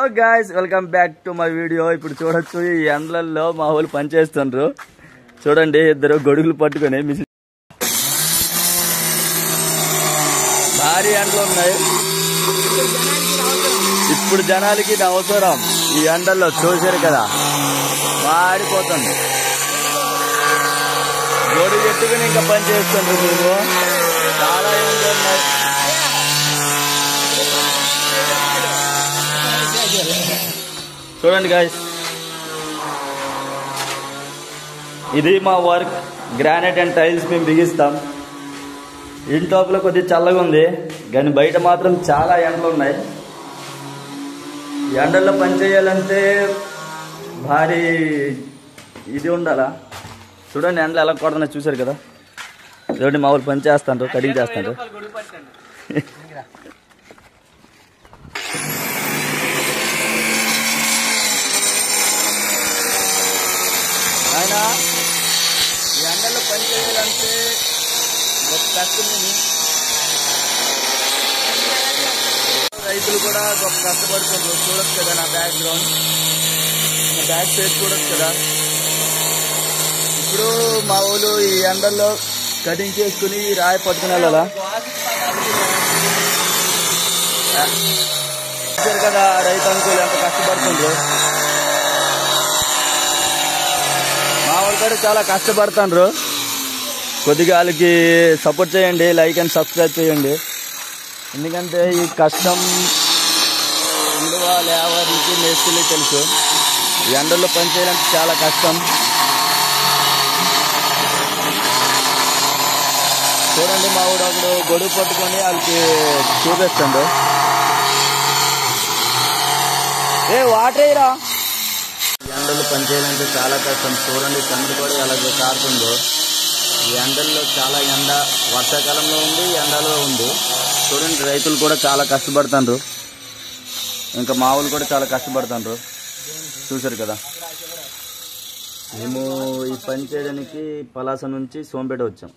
Hello guys, welcome back to my video. ఇప్పుడు చూడొచ్చు, ఈ ఎండలలో మా వాళ్ళు పనిచేస్తుండ్రు. చూడండి, ఇద్దరు గొడుగులు పట్టుకొని భారీ ఎండలు ఉన్నాయి. ఇప్పుడు జనాలకి ఇది అవసరం. ఈ ఎండల్లో చూసారు కదా, మాడిపోతుంది. గొడుగు ఎత్తుకుని ఇంకా పని చేస్తుండ్రు. మీరు చాలా ఎండలు ఉన్నాయి. చూడండి గాయ్స్, ఇది మా వర్క్. గ్రానైట్ అండ్ టైల్స్ మేము బిగిస్తాం. ఇంటి లోపల కొద్దిగా చల్లగా ఉంది, కానీ బయట మాత్రం చాలా ఎండలు ఉన్నాయి. ఎండల్లో పని చేయాలంటే భారీ ఇది ఉండాలా. చూడండి ఎండలు ఎలా కొడుతున్నా, చూసారు కదా. చూడండి, మా వాళ్ళు పని చేస్తాండ్రు, కటింగ్ చేస్తాండ్రు. ఆయన ఈ ఎండల్లో పని చేయాలంటే గొప్ప కష్టమని రైతులు కూడా గొప్ప కష్టపడుతున్నారు. చూడొచ్చు కదా నా బ్యాక్గ్రౌండ్, నా బ్యాక్ సైడ్ చూడొచ్చు కదా. ఇప్పుడు మా ఊళ్ళు ఈ ఎండల్లో కటింగ్ చేసుకుని రాయి పట్టుకుని వెళ్ళాలా. చూసారు కదా రైతు అంకులు ఎంత కష్టపడుతుండ్రు. మా వాళ్ళు కూడా చాలా కష్టపడుతుండ్రు. కొద్దిగా వాళ్ళకి సపోర్ట్ చేయండి, లైక్ అండ్ సబ్స్క్రైబ్ చేయండి. ఎందుకంటే ఈ కష్టం విలువ లేవరికి మేస్త్రీకి తెలుసు. ఈ ఎండల్లో పని చేయాలంటే చాలా కష్టం. చూడండి, మా ఊడు అప్పుడు గొడుగు పట్టుకొని వాళ్ళకి చూపిస్తుండ్రు. వాటర్ వేయరా. ఎండలు పనిచేయాలంటే చాలా కష్టం. చూడండి, కన్ను కూడా ఎలా కారుతుందో. ఈ ఎండల్లో చాలా ఎండ వర్షాకాలంలో ఉంది, ఎండలో ఉంది. చూడండి, రైతులు కూడా చాలా కష్టపడుతుండ్రు. ఇంకా మావులు కూడా చాలా కష్టపడుతుండ్రు. చూసారు కదా. మేము ఈ పని చేయడానికి పలాస నుంచి సోంపేట వచ్చాం.